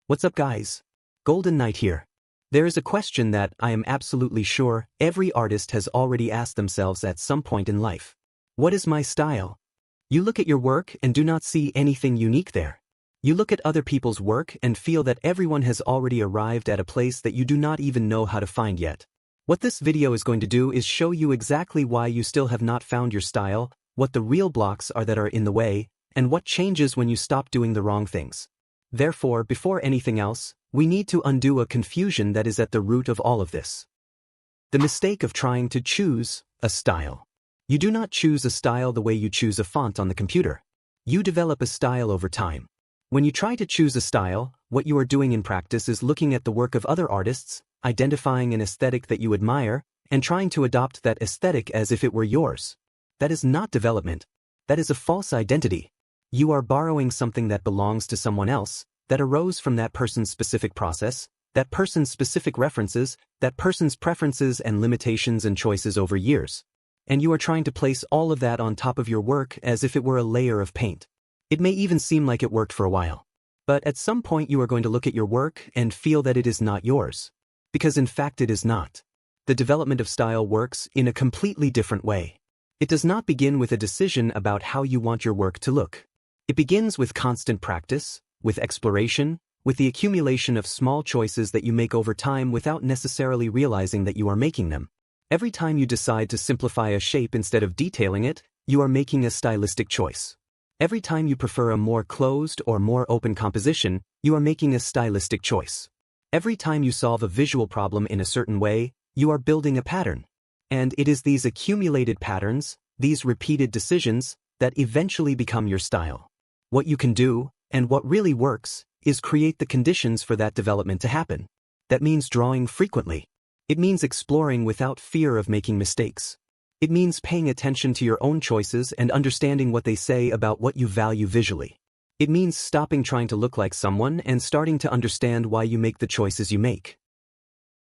What's up, guys? Golden Knight here. There is a question that I am absolutely sure every artist has already asked themselves at some point in life. What is my style? You look at your work and do not see anything unique there. You look at other people's work and feel that everyone has already arrived at a place that you do not even know how to find yet. What this video is going to do is show you exactly why you still have not found your style, what the real blocks are that are in the way, and what changes when you stop doing the wrong things. Therefore, before anything else, we need to undo a confusion that is at the root of all of this. The mistake of trying to choose a style. You do not choose a style the way you choose a font on the computer. You develop a style over time. When you try to choose a style, what you are doing in practice is looking at the work of other artists, identifying an aesthetic that you admire, and trying to adopt that aesthetic as if it were yours. That is not development. That is a false identity. You are borrowing something that belongs to someone else, that arose from that person's specific process, that person's specific references, that person's preferences and limitations and choices over years. And you are trying to place all of that on top of your work as if it were a layer of paint. It may even seem like it worked for a while. But at some point you are going to look at your work and feel that it is not yours. Because in fact it is not. The development of style works in a completely different way. It does not begin with a decision about how you want your work to look. It begins with constant practice, with exploration, with the accumulation of small choices that you make over time without necessarily realizing that you are making them. Every time you decide to simplify a shape instead of detailing it, you are making a stylistic choice. Every time you prefer a more closed or more open composition, you are making a stylistic choice. Every time you solve a visual problem in a certain way, you are building a pattern. And it is these accumulated patterns, these repeated decisions, that eventually become your style. What you can do, and what really works, is create the conditions for that development to happen. That means drawing frequently. It means exploring without fear of making mistakes. It means paying attention to your own choices and understanding what they say about what you value visually. It means stopping trying to look like someone and starting to understand why you make the choices you make.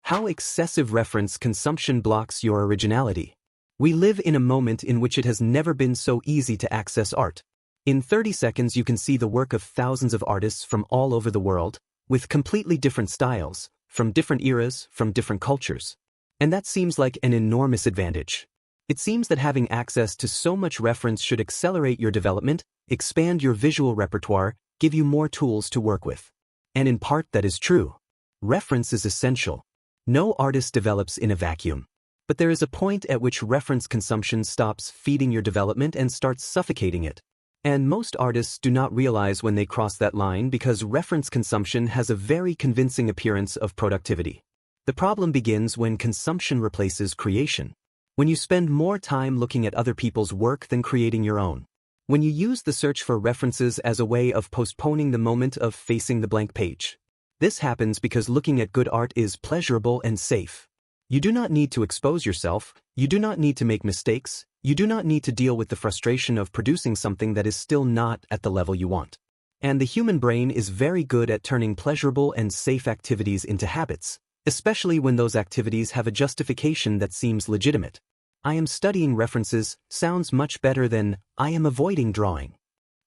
How excessive reference consumption blocks your originality. We live in a moment in which it has never been so easy to access art. In 30 seconds you can see the work of thousands of artists from all over the world, with completely different styles, from different eras, from different cultures. And that seems like an enormous advantage. It seems that having access to so much reference should accelerate your development, expand your visual repertoire, give you more tools to work with. And in part that is true. Reference is essential. No artist develops in a vacuum. But there is a point at which reference consumption stops feeding your development and starts suffocating it. And most artists do not realize when they cross that line because reference consumption has a very convincing appearance of productivity. The problem begins when consumption replaces creation. When you spend more time looking at other people's work than creating your own. When you use the search for references as a way of postponing the moment of facing the blank page. This happens because looking at good art is pleasurable and safe. You do not need to expose yourself, you do not need to make mistakes, you do not need to deal with the frustration of producing something that is still not at the level you want. And the human brain is very good at turning pleasurable and safe activities into habits, especially when those activities have a justification that seems legitimate. I am studying references sounds much better than I am avoiding drawing.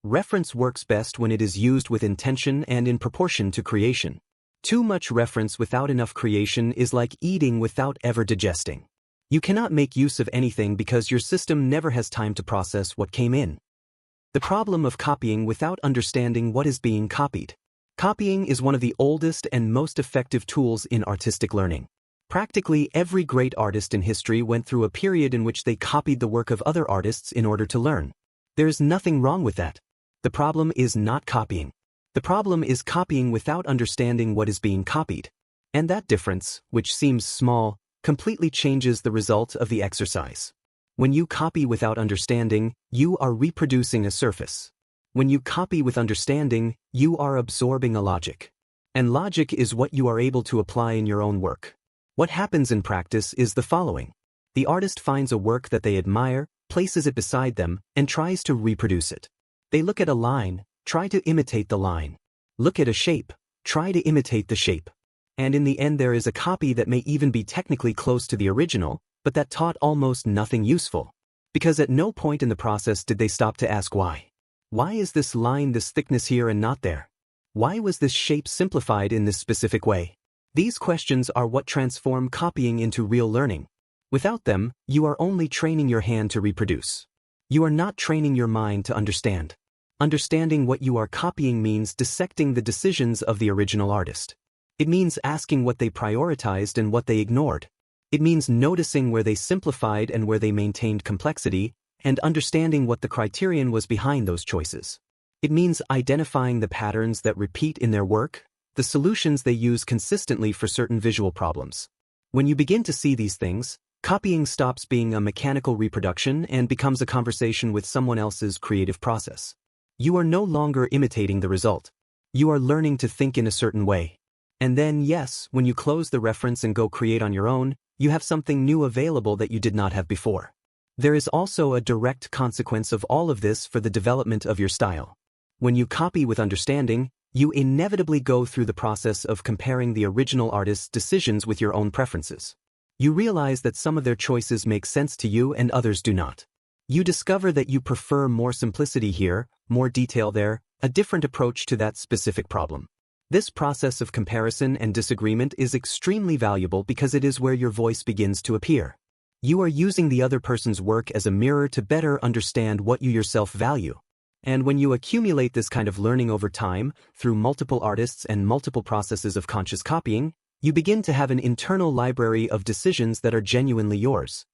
Reference works best when it is used with intention and in proportion to creation. Too much reference without enough creation is like eating without ever digesting. You cannot make use of anything because your system never has time to process what came in. The problem of copying without understanding what is being copied. Copying is one of the oldest and most effective tools in artistic learning. Practically every great artist in history went through a period in which they copied the work of other artists in order to learn. There is nothing wrong with that. The problem is not copying. The problem is copying without understanding what is being copied. And that difference, which seems small, completely changes the result of the exercise. When you copy without understanding, you are reproducing a surface. When you copy with understanding, you are absorbing a logic. And logic is what you are able to apply in your own work. What happens in practice is the following. The artist finds a work that they admire, places it beside them, and tries to reproduce it. They look at a line, try to imitate the line. Look at a shape, try to imitate the shape. And in the end there is a copy that may even be technically close to the original, but that taught almost nothing useful. Because at no point in the process did they stop to ask why. Why is this line this thickness here and not there? Why was this shape simplified in this specific way? These questions are what transform copying into real learning. Without them, you are only training your hand to reproduce. You are not training your mind to understand. Understanding what you are copying means dissecting the decisions of the original artist. It means asking what they prioritized and what they ignored. It means noticing where they simplified and where they maintained complexity, and understanding what the criterion was behind those choices. It means identifying the patterns that repeat in their work, the solutions they use consistently for certain visual problems. When you begin to see these things, copying stops being a mechanical reproduction and becomes a conversation with someone else's creative process. You are no longer imitating the result. You are learning to think in a certain way. And then, yes, when you close the reference and go create on your own, you have something new available that you did not have before. There is also a direct consequence of all of this for the development of your style. When you copy with understanding, you inevitably go through the process of comparing the original artist's decisions with your own preferences. You realize that some of their choices make sense to you and others do not. You discover that you prefer more simplicity here, more detail there, a different approach to that specific problem. This process of comparison and disagreement is extremely valuable because it is where your voice begins to appear. You are using the other person's work as a mirror to better understand what you yourself value. And when you accumulate this kind of learning over time, through multiple artists and multiple processes of conscious copying, you begin to have an internal library of decisions that are genuinely yours.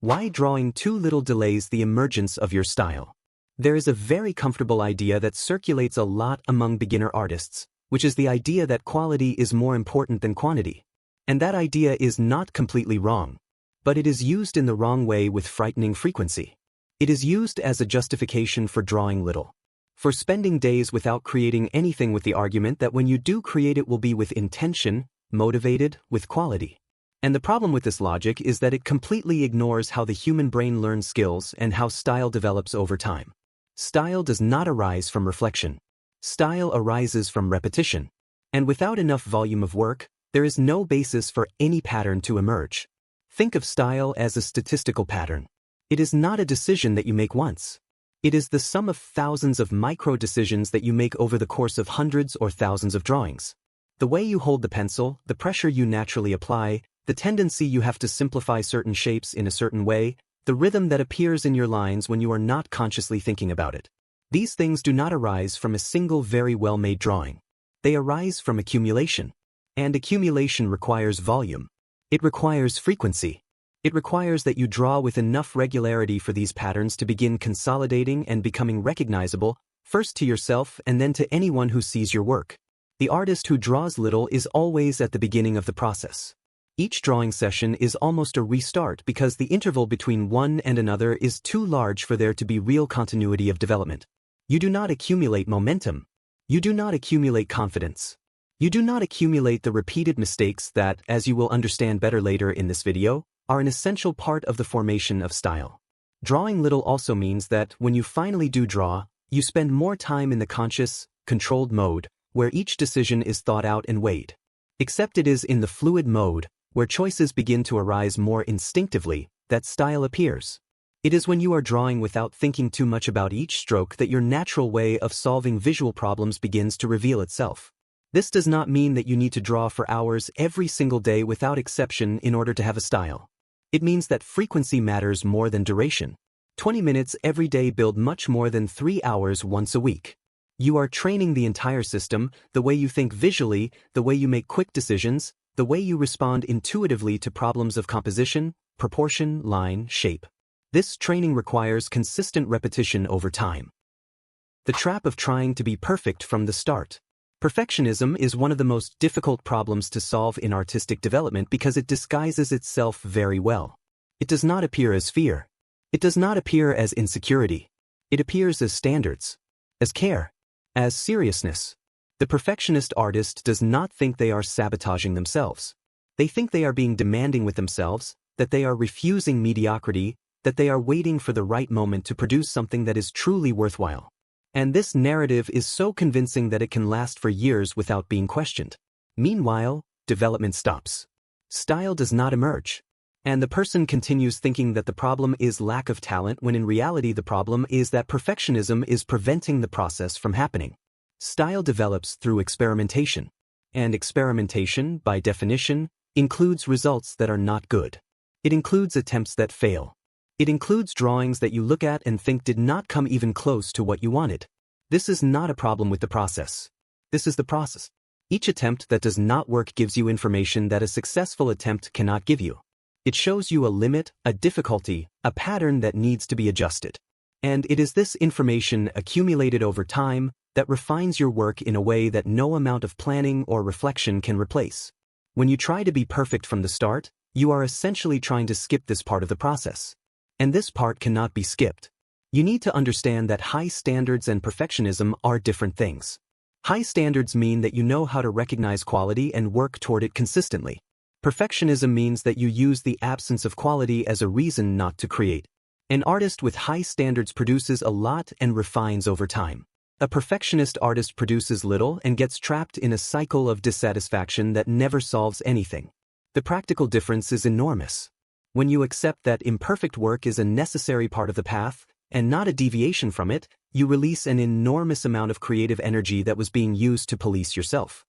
Why drawing too little delays the emergence of your style? There is a very comfortable idea that circulates a lot among beginner artists, which is the idea that quality is more important than quantity. And that idea is not completely wrong, but it is used in the wrong way with frightening frequency. It is used as a justification for drawing little, for spending days without creating anything, with the argument that when you do create it will be with intention, motivated, with quality. And the problem with this logic is that it completely ignores how the human brain learns skills and how style develops over time. Style does not arise from reflection. Style arises from repetition. And without enough volume of work, there is no basis for any pattern to emerge. Think of style as a statistical pattern. It is not a decision that you make once. It is the sum of thousands of micro-decisions that you make over the course of hundreds or thousands of drawings. The way you hold the pencil, the pressure you naturally apply, the tendency you have to simplify certain shapes in a certain way, the rhythm that appears in your lines when you are not consciously thinking about it. These things do not arise from a single very well-made drawing. They arise from accumulation. And accumulation requires volume. It requires frequency. It requires that you draw with enough regularity for these patterns to begin consolidating and becoming recognizable, first to yourself and then to anyone who sees your work. The artist who draws little is always at the beginning of the process. Each drawing session is almost a restart because the interval between one and another is too large for there to be real continuity of development. You do not accumulate momentum. You do not accumulate confidence. You do not accumulate the repeated mistakes that, as you will understand better later in this video, are an essential part of the formation of style. Drawing little also means that when you finally do draw, you spend more time in the conscious, controlled mode, where each decision is thought out and weighed. Except it is in the fluid mode, where choices begin to arise more instinctively, that style appears. It is when you are drawing without thinking too much about each stroke that your natural way of solving visual problems begins to reveal itself. This does not mean that you need to draw for hours every single day without exception in order to have a style. It means that frequency matters more than duration. 20 minutes every day build much more than 3 hours once a week. You are training the entire system, the way you think visually, the way you make quick decisions, the way you respond intuitively to problems of composition, proportion, line, shape. This training requires consistent repetition over time. The trap of trying to be perfect from the start. Perfectionism is one of the most difficult problems to solve in artistic development because it disguises itself very well. It does not appear as fear. It does not appear as insecurity. It appears as standards, as care, as seriousness. The perfectionist artist does not think they are sabotaging themselves. They think they are being demanding with themselves, that they are refusing mediocrity, that they are waiting for the right moment to produce something that is truly worthwhile. And this narrative is so convincing that it can last for years without being questioned. Meanwhile, development stops. Style does not emerge. And the person continues thinking that the problem is lack of talent when in reality the problem is that perfectionism is preventing the process from happening. Style develops through experimentation. And experimentation, by definition, includes results that are not good. It includes attempts that fail. It includes drawings that you look at and think did not come even close to what you wanted. This is not a problem with the process. This is the process. Each attempt that does not work gives you information that a successful attempt cannot give you. It shows you a limit, a difficulty, a pattern that needs to be adjusted. And it is this information accumulated over time that refines your work in a way that no amount of planning or reflection can replace. When you try to be perfect from the start, you are essentially trying to skip this part of the process. And this part cannot be skipped. You need to understand that high standards and perfectionism are different things. High standards mean that you know how to recognize quality and work toward it consistently. Perfectionism means that you use the absence of quality as a reason not to create. An artist with high standards produces a lot and refines over time. A perfectionist artist produces little and gets trapped in a cycle of dissatisfaction that never solves anything. The practical difference is enormous. When you accept that imperfect work is a necessary part of the path, and not a deviation from it, you release an enormous amount of creative energy that was being used to police yourself.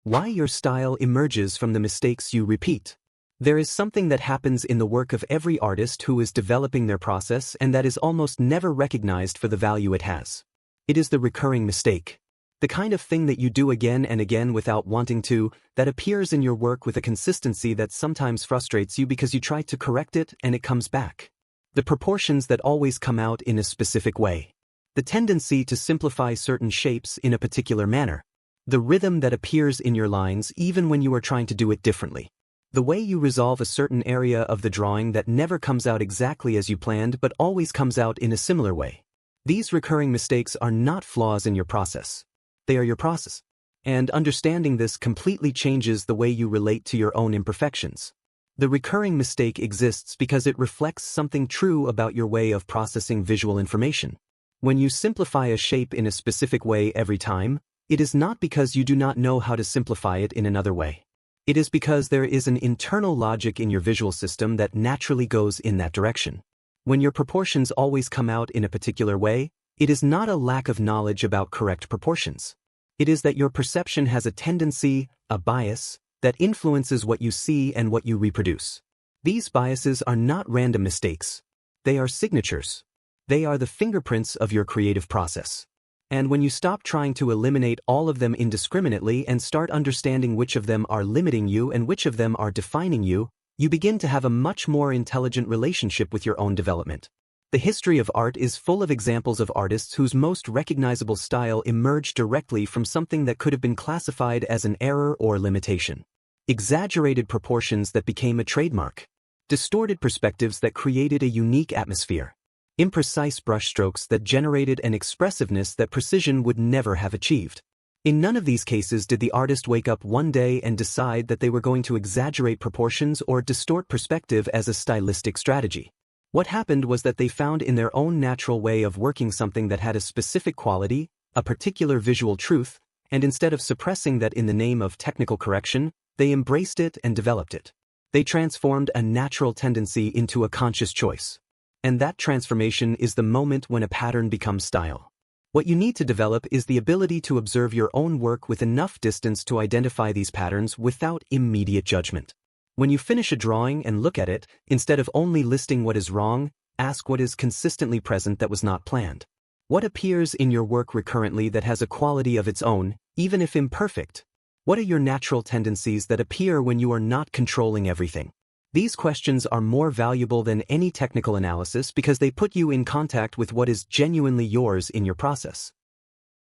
Why your style emerges from the mistakes you repeat. There is something that happens in the work of every artist who is developing their process and that is almost never recognized for the value it has. It is the recurring mistake. The kind of thing that you do again and again without wanting to, that appears in your work with a consistency that sometimes frustrates you because you try to correct it and it comes back. The proportions that always come out in a specific way. The tendency to simplify certain shapes in a particular manner. The rhythm that appears in your lines even when you are trying to do it differently. The way you resolve a certain area of the drawing that never comes out exactly as you planned but always comes out in a similar way. These recurring mistakes are not flaws in your process. They are your process. And understanding this completely changes the way you relate to your own imperfections. The recurring mistake exists because it reflects something true about your way of processing visual information. When you simplify a shape in a specific way every time, it is not because you do not know how to simplify it in another way. It is because there is an internal logic in your visual system that naturally goes in that direction. When your proportions always come out in a particular way, it is not a lack of knowledge about correct proportions. It is that your perception has a tendency, a bias, that influences what you see and what you reproduce. These biases are not random mistakes. They are signatures. They are the fingerprints of your creative process. And when you stop trying to eliminate all of them indiscriminately and start understanding which of them are limiting you and which of them are defining you, you begin to have a much more intelligent relationship with your own development. The history of art is full of examples of artists whose most recognizable style emerged directly from something that could have been classified as an error or limitation. Exaggerated proportions that became a trademark. Distorted perspectives that created a unique atmosphere. Imprecise brushstrokes that generated an expressiveness that precision would never have achieved. In none of these cases did the artist wake up one day and decide that they were going to exaggerate proportions or distort perspective as a stylistic strategy. What happened was that they found in their own natural way of working something that had a specific quality, a particular visual truth, and instead of suppressing that in the name of technical correction, they embraced it and developed it. They transformed a natural tendency into a conscious choice. And that transformation is the moment when a pattern becomes style. What you need to develop is the ability to observe your own work with enough distance to identify these patterns without immediate judgment. When you finish a drawing and look at it, instead of only listing what is wrong, ask what is consistently present that was not planned. What appears in your work recurrently that has a quality of its own, even if imperfect? What are your natural tendencies that appear when you are not controlling everything? These questions are more valuable than any technical analysis because they put you in contact with what is genuinely yours in your process.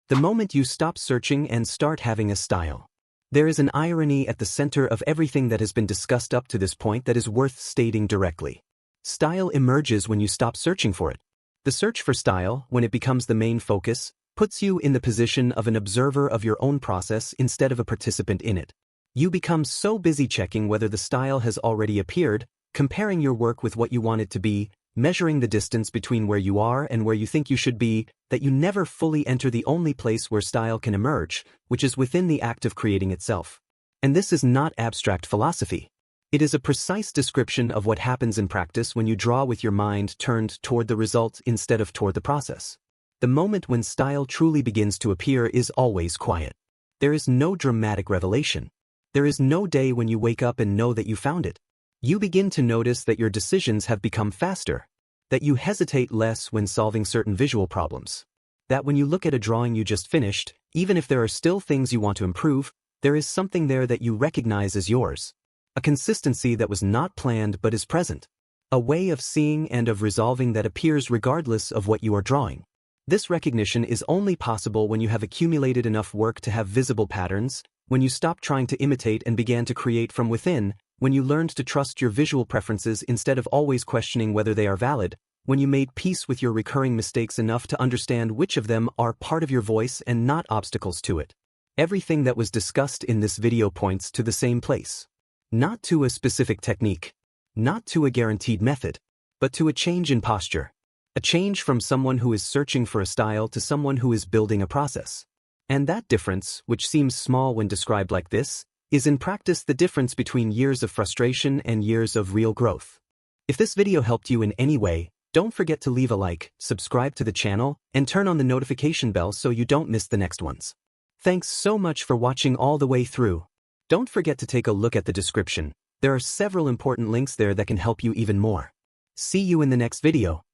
The moment you stop searching and start having a style. There is an irony at the center of everything that has been discussed up to this point that is worth stating directly. Style emerges when you stop searching for it. The search for style, when it becomes the main focus, puts you in the position of an observer of your own process instead of a participant in it. You become so busy checking whether the style has already appeared, comparing your work with what you want it to be, measuring the distance between where you are and where you think you should be, that you never fully enter the only place where style can emerge, which is within the act of creating itself. And this is not abstract philosophy. It is a precise description of what happens in practice when you draw with your mind turned toward the result instead of toward the process. The moment when style truly begins to appear is always quiet. There is no dramatic revelation. There is no day when you wake up and know that you found it. You begin to notice that your decisions have become faster, that you hesitate less when solving certain visual problems, that when you look at a drawing you just finished, even if there are still things you want to improve, there is something there that you recognize as yours. A consistency that was not planned but is present. A way of seeing and of resolving that appears regardless of what you are drawing. This recognition is only possible when you have accumulated enough work to have visible patterns, when you stopped trying to imitate and began to create from within, when you learned to trust your visual preferences instead of always questioning whether they are valid, when you made peace with your recurring mistakes enough to understand which of them are part of your voice and not obstacles to it. Everything that was discussed in this video points to the same place. Not to a specific technique, not to a guaranteed method, but to a change in posture. A change from someone who is searching for a style to someone who is building a process. And that difference, which seems small when described like this, is in practice the difference between years of frustration and years of real growth. If this video helped you in any way, don't forget to leave a like, subscribe to the channel, and turn on the notification bell so you don't miss the next ones. Thanks so much for watching all the way through. Don't forget to take a look at the description. There are several important links there that can help you even more. See you in the next video.